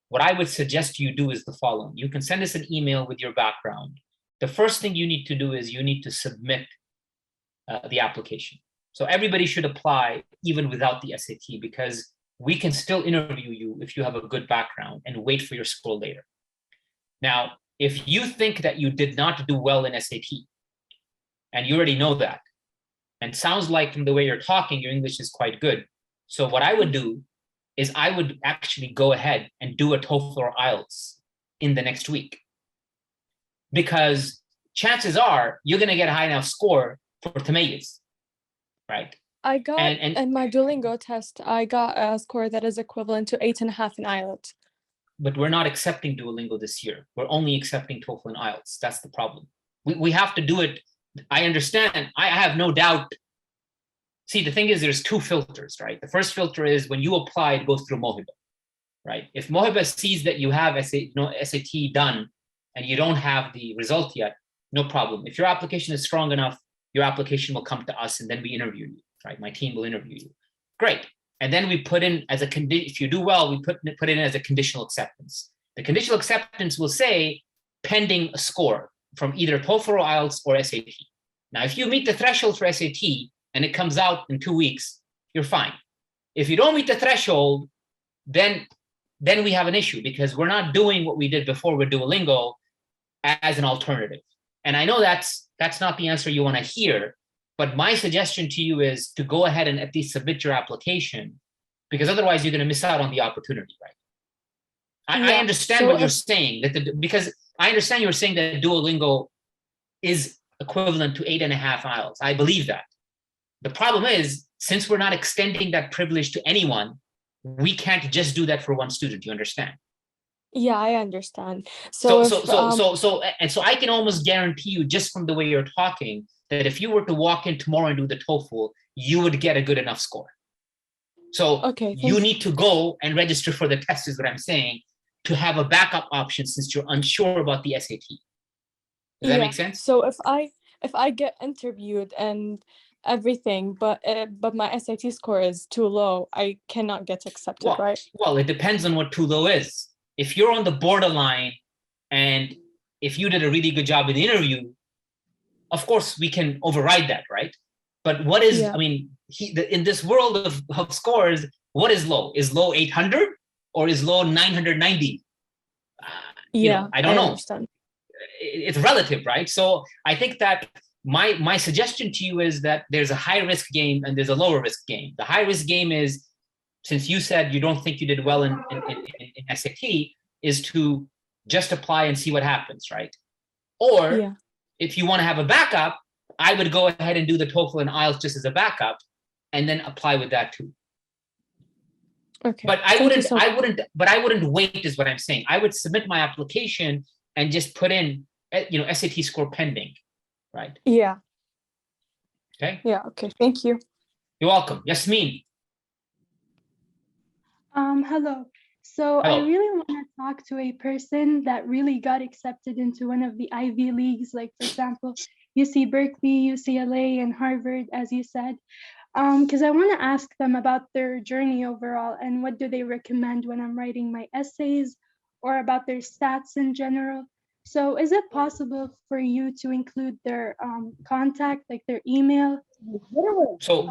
What I would suggest you do is the following. You can send us an email with your background. The first thing you need to do is you need to submit the application. So everybody should apply even without the SAT, because we can still interview you if you have a good background and wait for your score later. Now, if you think that you did not do well in SAT, and you already know that, and sounds like from the way you're talking, your English is quite good. So what I would do is I would actually go ahead and do a TOEFL or IELTS in the next week. Because chances are you're going to get a high enough score for Tamayiz, right? I got, in my Duolingo test, I got a score that is equivalent to 8.5 in IELTS. But we're not accepting Duolingo this year. We're only accepting TOEFL and IELTS. That's the problem. We have to do it. I understand. I have no doubt. See, the thing is, there's two filters, right? The first filter is when you apply, it goes through Mohiba, right? If Mohiba sees that you have SAT done and you don't have the result yet, no problem. If your application is strong enough, your application will come to us and then we interview you, right? My team will interview you. Great. And then we put in as a condition, if you do well, we put in as a conditional acceptance. The conditional acceptance will say pending a score from either TOEFL or IELTS or SAT. Now, if you meet the threshold for SAT and it comes out in 2 weeks, you're fine. If you don't meet the threshold, then we have an issue, because we're not doing what we did before with Duolingo as an alternative. And I know that's not the answer you want to hear, but my suggestion to you is to go ahead and at least submit your application, because otherwise you're going to miss out on the opportunity, right? I understand what you're saying, because I understand you're saying that Duolingo is equivalent to 8.5 IELTS. I believe that. The problem is, since we're not extending that privilege to anyone, we can't just do that for one student. You understand? Yeah, I understand. So I can almost guarantee you, just from the way you're talking, that if you were to walk in tomorrow and do the TOEFL, you would get a good enough score. So you need to go and register for the test, is what I'm saying, to have a backup option since you're unsure about the SAT. Does that make sense? So if I get interviewed and everything, but my SAT score is too low, I cannot get accepted, right? Well, it depends on what too low is. If you're on the borderline and if you did a really good job in the interview, of course we can override that, right? But what is, I mean, in this world of scores, what is low? Is low 800 or is low 990? I don't know. Understand. It's relative, right? So I think that my suggestion to you is that there's a high risk game and there's a lower risk game. The high risk game is, since you said you don't think you did well in SAT, is to just apply and see what happens, right? Or if you want to have a backup, I would go ahead and do the TOEFL and IELTS just as a backup, and then apply with that too. Okay. But I wouldn't wait, is what I'm saying. I would submit my application and just put in, SAT score pending, right? Yeah. Okay. Yeah. Okay. Thank you. You're welcome. Yasmin. Hello. So I Hello. really want to talk to a person that really got accepted into one of the Ivy Leagues, like for example, UC Berkeley, UCLA, and Harvard, as you said, because I want to ask them about their journey overall and what do they recommend when I'm writing my essays or about their stats in general. So is it possible for you to include their contact, like their email? So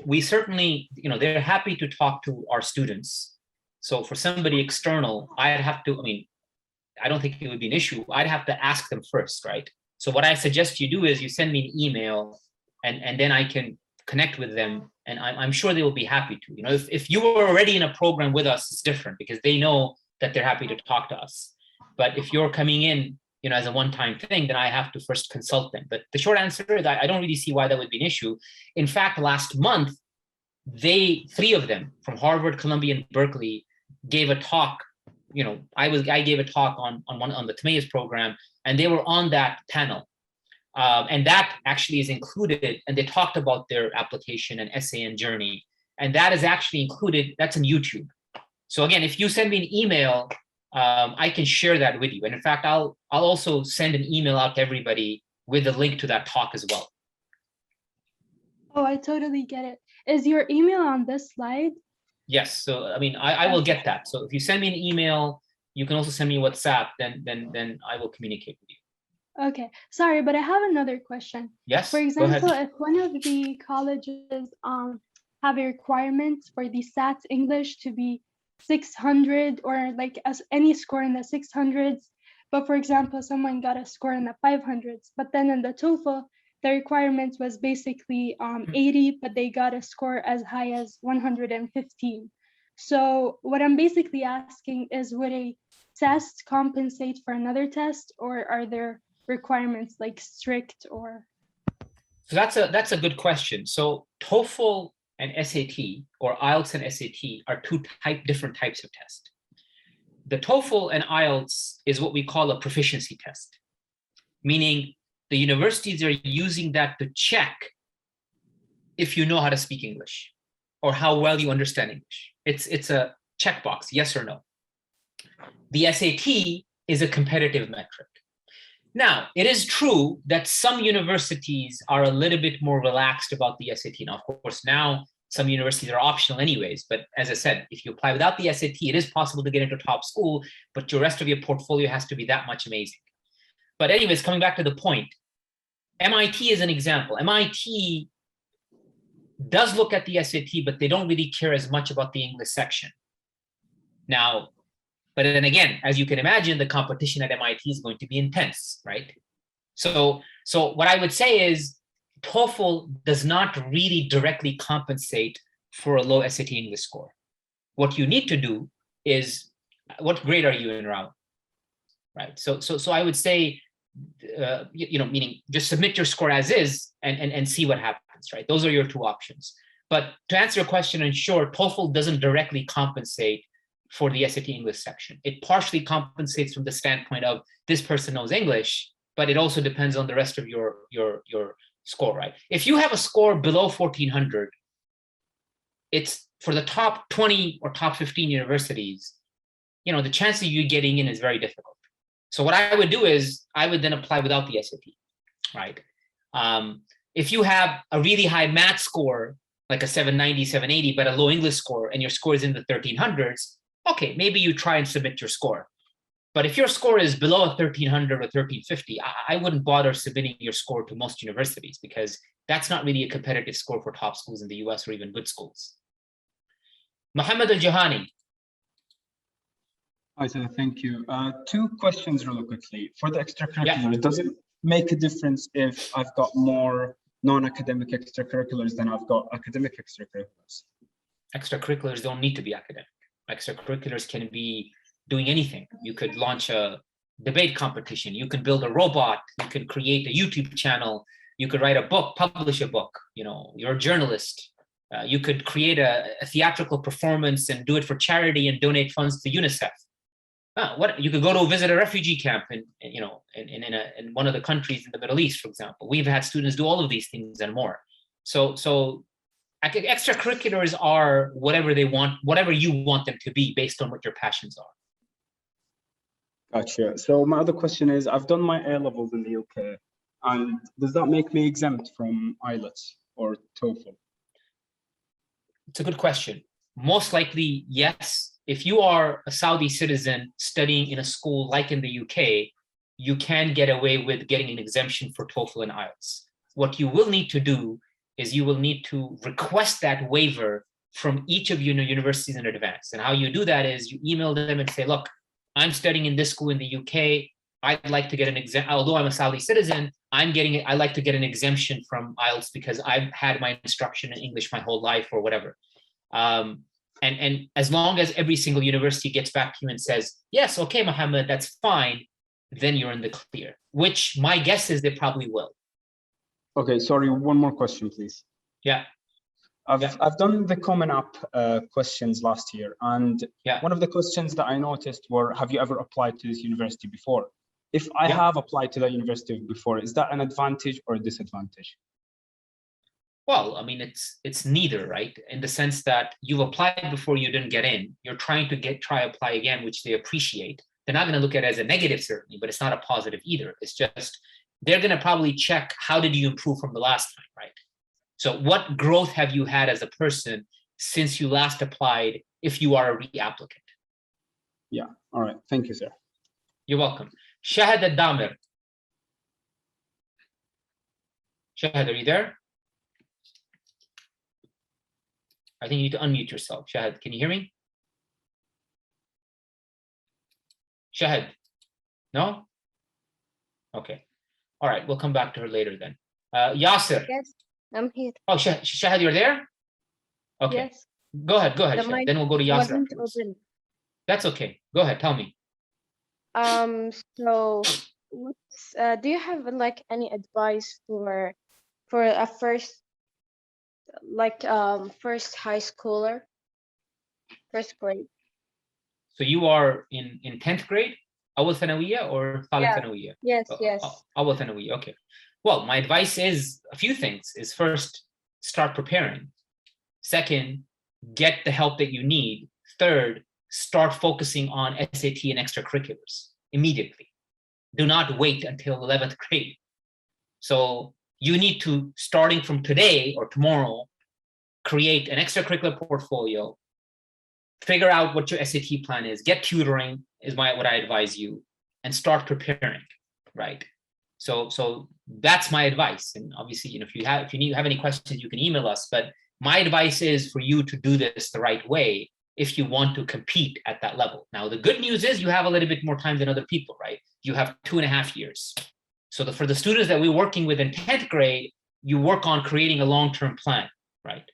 we certainly, they're happy to talk to our students. So for somebody external, I'd have to, I don't think it would be an issue. I'd have to ask them first, right? So what I suggest you do is you send me an email and then I can connect with them and I'm sure they will be happy to. If you were already in a program with us, it's different because they know that they're happy to talk to us. But if you're coming in, as a one-time thing, then I have to first consult them. But the short answer is I don't really see why that would be an issue. In fact, last month, three of them from Harvard, Columbia, and Berkeley gave a talk. I gave a talk on the Timaeus program, and they were on that panel. And that actually is included, and they talked about their application and essay and journey. And that is actually included, that's on YouTube. So again, if you send me an email, I can share that with you. And in fact, I'll also send an email out to everybody with a link to that talk as well. Oh, I totally get it. Is your email on this slide? Yes. So, I will get that. So if you send me an email, you can also send me WhatsApp, then I will communicate with you. Okay. Sorry, but I have another question. Yes. For example, if one of the colleges have a requirement for the SAT English to be 600 or like any score in the 600s, but for example, someone got a score in the 500s, but then in the TOEFL, the requirement was basically 80, but they got a score as high as 115. So what I'm basically asking is, would a test compensate for another test, or are there requirements like strict or? So that's a good question. So TOEFL and SAT, or IELTS and SAT, are two different types of tests. The TOEFL and IELTS is what we call a proficiency test, meaning the universities are using that to check if you know how to speak English or how well you understand English. It's a checkbox, yes or no. The SAT is a competitive metric. Now, it is true that some universities are a little bit more relaxed about the SAT. Now, of course, now some universities are optional anyways, but as I said, if you apply without the SAT, it is possible to get into top school, but the rest of your portfolio has to be that much amazing. But anyways, coming back to the point, MIT is an example. MIT does look at the SAT, but they don't really care as much about the English section. Now, but then again, as you can imagine, the competition at MIT is going to be intense, right? So what I would say is TOEFL does not really directly compensate for a low SAT English score. What you need to do is, what grade are you in, Raul? Right. So I would say, meaning just submit your score as is and see what happens, right? Those are your two options. But to answer your question, in short, TOEFL doesn't directly compensate for the SAT English section. It partially compensates from the standpoint of this person knows English, but it also depends on the rest of your score, right? If you have a score below 1400, it's for the top 20 or top 15 universities, the chance of you getting in is very difficult. So what I would do is I would then apply without the SAT, right? If you have a really high math score, like a 790, 780, but a low English score, and your score is in the 1300s, okay, maybe you try and submit your score. But if your score is below 1300 or 1350, I wouldn't bother submitting your score to most universities because that's not really a competitive score for top schools in the US or even good schools. Mohammed Al-Jahani. Hi, sir, thank you. Two questions really quickly. For the extracurriculars, does it make a difference if I've got more non-academic extracurriculars than I've got academic extracurriculars? Extracurriculars don't need to be academic. Extracurriculars can be doing anything. You could launch a debate competition. You can build a robot. You can create a YouTube channel. You could write a book, publish a book. You're a journalist. You could create a theatrical performance and do it for charity and donate funds to UNICEF. You could go to visit a refugee camp in one of the countries in the Middle East, for example. We've had students do all of these things and more. So extracurriculars are whatever they want, whatever you want them to be based on what your passions are. Gotcha. So my other question is, I've done my A-levels in the UK, and does that make me exempt from IELTS or TOEFL? It's a good question. Most likely, yes. If you are a Saudi citizen studying in a school like in the UK, you can get away with getting an exemption for TOEFL and IELTS. What you will need to do is you will need to request that waiver from each of your universities in advance. And how you do that is you email them and say, look, I'm studying in this school in the UK. I'd like to get an exemption. Although I'm a Saudi citizen, I'd like to get an exemption from IELTS because I've had my instruction in English my whole life or whatever. And as long as every single university gets back to you and says, yes, okay, Mohammed, that's fine, then you're in the clear, which my guess is they probably will. Okay, sorry, one more question, please. Yeah. I've done the Common App questions last year, and one of the questions that I noticed were, have you ever applied to this university before? If I have applied to that university before, is that an advantage or a disadvantage? Well, I mean, it's neither, right? In the sense that you've applied before, you didn't get in. You're trying to try apply again, which they appreciate. They're not going to look at it as a negative, certainly, but it's not a positive either. It's just they're going to probably check how did you improve from the last time, right? So what growth have you had as a person since you last applied if you are a reapplicant? Yeah. All right. Thank you, sir. You're welcome. Shahad al-Damir. Shahad, are you there? I think you need to unmute yourself. Shahad, can you hear me? Shahad? No? Okay. All right, we'll come back to her later then. Yasser. Yes, I'm here. Oh, Shahad, you're there? Okay. Yes. Go ahead, Shahad. Then we'll go to Yasser. That's okay. Go ahead, tell me. So do you have like any advice for a first high schooler, first grade? So you are in 10th grade, أول ثانوية or ثالث ثانوية? Yes. أول ثانوية, okay. Well, my advice is a few things. Is first, start preparing. Second, get the help that you need. Third, start focusing on SAT and extracurriculars immediately. Do not wait until 11th grade. So you need to, starting from today or tomorrow, create an extracurricular portfolio, figure out what your SAT plan is, get tutoring is what I advise you, and start preparing, right? So that's my advice. And obviously, if you have any questions, you can email us. But my advice is for you to do this the right way if you want to compete at that level. Now, the good news is you have a little bit more time than other people, right? You have 2.5 years. So for the students that we're working with in 10th grade, you work on creating a long-term plan, right?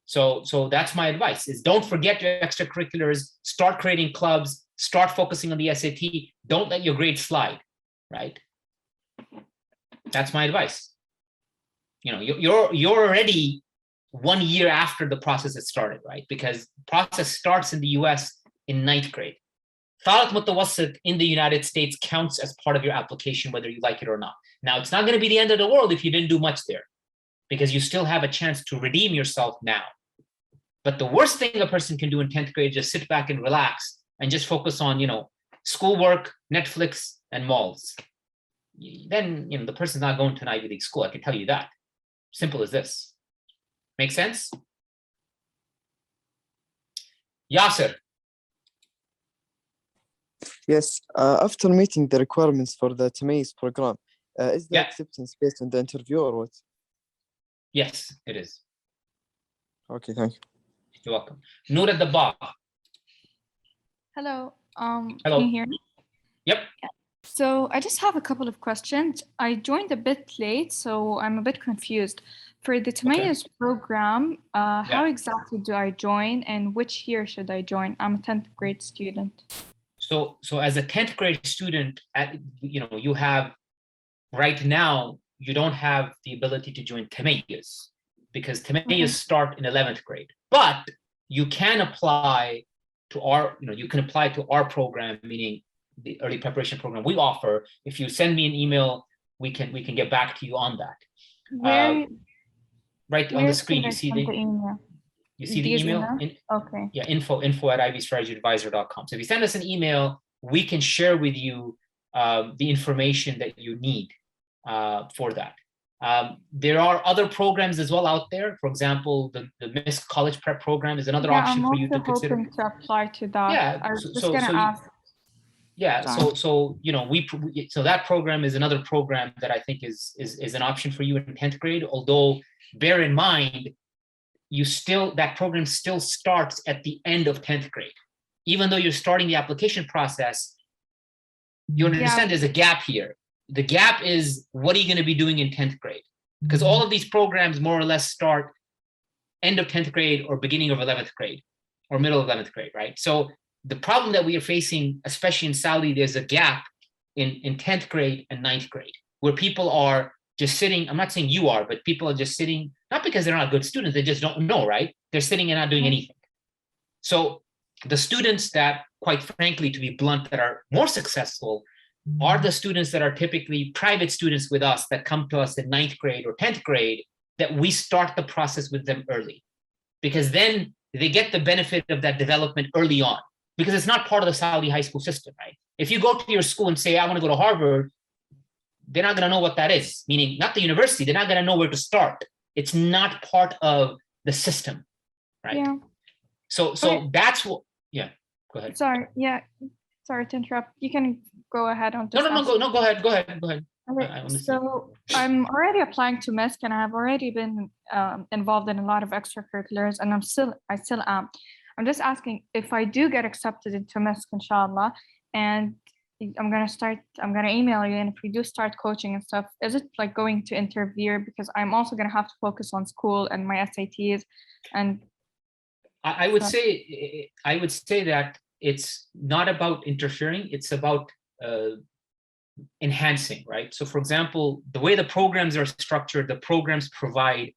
So that's my advice, is don't forget your extracurriculars, start creating clubs, start focusing on the SAT, don't let your grades slide, right? That's my advice. You're already 1 year after the process has started, right? Because process starts in the US in 9th grade. Thalat Mutawassit in the United States counts as part of your application, whether you like it or not. Now, it's not going to be the end of the world if you didn't do much there, because you still have a chance to redeem yourself now. But the worst thing a person can do in 10th grade is just sit back and relax and just focus on, schoolwork, Netflix, and malls. Then, the person's not going to an Ivy League school. I can tell you that. Simple as this. Make sense? Yasser. Yes, after meeting the requirements for the TMAIS program, is the acceptance based on the interview or what? Yes, it is. Okay, thank you. You're welcome. Noor at the bar. Hello. Hello. Can you hear me? Yep. Yeah. So I just have a couple of questions. I joined a bit late, so I'm a bit confused. For the TMAIS program, how exactly do I join, and which year should I join? I'm a 10th grade student. So as a 10th grade student, you have, right now, you don't have the ability to join TMAIS because TMAIS start in 11th grade. But you can apply to our program, meaning the early preparation program we offer. If you send me an email, we can get back to you on that. right on the screen, you see the email. You see the email? Okay. Yeah, info@ivstrategyadvisor.com. So if you send us an email, we can share with you the information that you need for that. There are other programs as well out there. For example, the Miss College Prep program is another option for you to consider. I'm also hoping to apply to that. Yeah, I was just going to ask. So you know, so that program is another program that I think is an option for you in 10th grade. Although bear in mind, that program still starts at the end of 10th grade. Even though you're starting the application process, you understand there's a gap here. The gap is, what are you going to be doing in 10th grade? Because all of these programs more or less start end of 10th grade or beginning of 11th grade or middle of 11th grade, right? So the problem that we are facing, especially in Saudi, there's a gap in 10th grade and 9th grade, where people are just sitting. I'm not saying you are, but people are just sitting, not because they're not good students, they just don't know, right? They're sitting and not doing anything. So the students that, quite frankly, to be blunt, that are more successful are the students that are typically private students with us that come to us in 9th grade or 10th grade, that we start the process with them early, because then they get the benefit of that development early on, because it's not part of the Saudi high school system, right? If you go to your school and say, I want to go to Harvard, they're not going to know what that is, meaning not the university, they're not going to know where to start. It's not part of the system, right? Yeah. So that's what, yeah, go ahead. Sorry to interrupt. You can go ahead on. Go ahead. Okay, so I'm already applying to MISC, and I have already been involved in a lot of extracurriculars, and I still am. I'm just asking, if I do get accepted into MISC, inshallah, and I'm gonna email you, and if we do start coaching and stuff, is it like going to interfere? Because I'm also gonna have to focus on school and my SATs, and I would say that it's not about interfering, it's about enhancing, right? So for example, the way the programs are structured, the programs provide,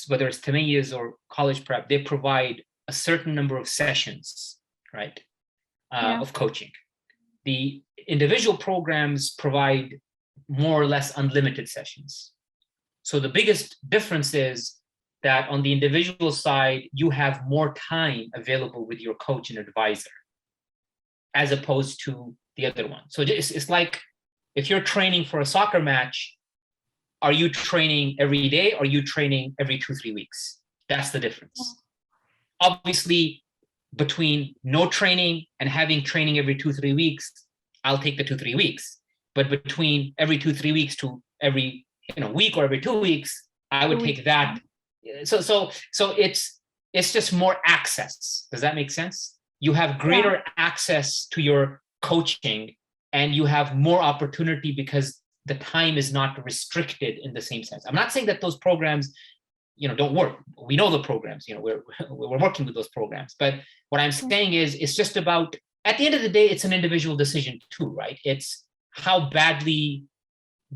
whether it's Tamayiz or college prep, they provide a certain number of sessions, right, of coaching. The individual programs provide more or less unlimited sessions. So the biggest difference is that on the individual side, you have more time available with your coach and advisor, as opposed to the other one. So it's like, if you're training for a soccer match, are you training every day or are you training every 2-3 weeks? That's the difference. Obviously, between no training and having training every 2-3 weeks, I'll take the 2-3 weeks. But between every 2-3 weeks to every week or every 2 weeks, I would take that. So it's just more access. Does that make sense? You have greater access to your coaching, and you have more opportunity because the time is not restricted in the same sense. I'm not saying that those programs, don't work. We know the programs, we're working with those programs. But what I'm saying is, it's just about, at the end of the day, it's an individual decision too, right? It's how badly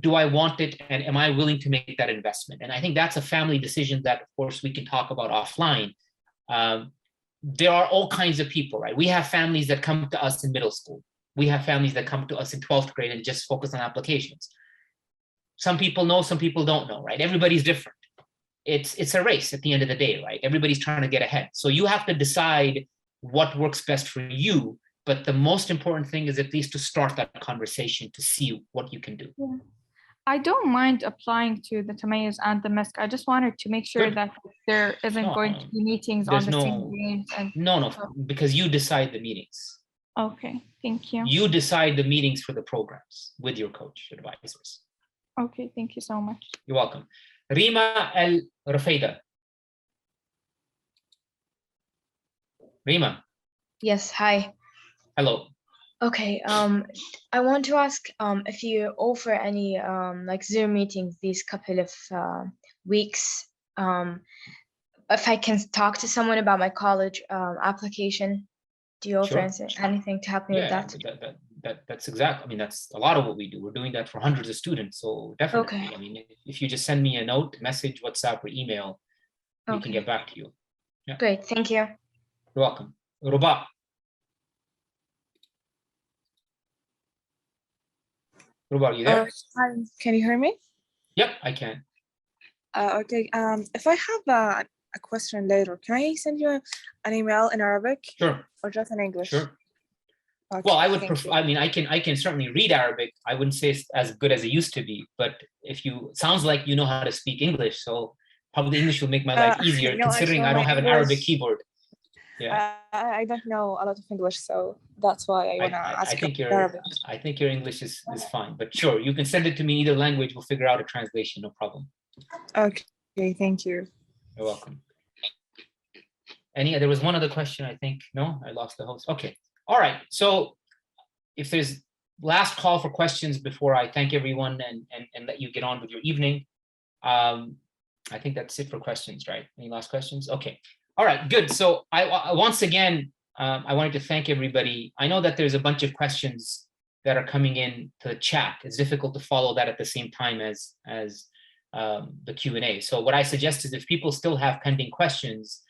do I want it, and am I willing to make that investment? And I think that's a family decision that, of course, we can talk about offline. There are all kinds of people, right? We have families that come to us in middle school. We have families that come to us in 12th grade and just focus on applications. Some people know, some people don't know, right? Everybody's different. It's a race at the end of the day, right? Everybody's trying to get ahead. So you have to decide what works best for you. But the most important thing is at least to start that conversation to see what you can do. Yeah. I don't mind applying to the Tamayiz and the MISC. I just wanted to make sure that there isn't going to be meetings on the same days. No, because you decide the meetings. Okay, thank you. You decide the meetings for the programs with your coach advisors. Okay, thank you so much. You're welcome. Rima El Rafeida. Rima. Yes, hi. Hello. Okay, I want to ask if you offer any like Zoom meetings these couple of weeks, if I can talk to someone about my college application. Do you offer anything to help me with that? That's exactly, I mean, that's a lot of what we do. We're doing that for hundreds of students, so definitely. Okay. I mean, if you just send me a note, message, WhatsApp, or email, we can get back to you. Yeah. Great, thank you. You're welcome. Ruba. Ruba, are you there? Hi, can you hear me? Yep, I can. Okay. If I have a question later, can I send you an email in Arabic? Sure. Or just in English? Sure. Okay, well, I would prefer, I mean, I can certainly read Arabic. I wouldn't say it's as good as it used to be, but if you, sounds like you know how to speak English, so probably English will make my life easier, no, considering actually, I don't have an Arabic keyboard. Yeah. I don't know a lot of English, so that's why I want to ask you Arabic. I think your English is fine, but sure, you can send it to me in either language. We'll figure out a translation, no problem. Okay, thank you. You're welcome. There was one other question, I think. No, I lost the host. Okay. All right. So if there's last call for questions before I thank everyone and let you get on with your evening, I think that's it for questions, right? Any last questions? Okay. All right, good. So I once again, I wanted to thank everybody. I know that there's a bunch of questions that are coming in to the chat. It's difficult to follow that at the same time as the Q&A. So what I suggest is if people still have pending questions,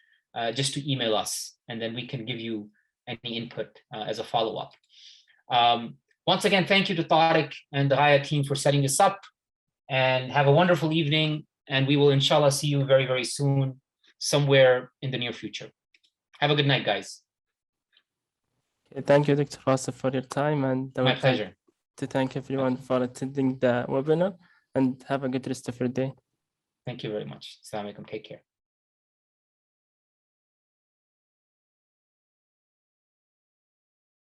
just to email us, and then we can give you any input as a follow-up. Once again, thank you to Tariq and the غاية team for setting this up, and have a wonderful evening. And we will inshallah see you very, very soon, somewhere in the near future. Have a good night, guys. Okay, thank you, Dr. Wasif, for your time, and my pleasure. To thank everyone for attending the webinar, and have a good rest of your day. Thank you very much. Assalamu alaikum. Take care.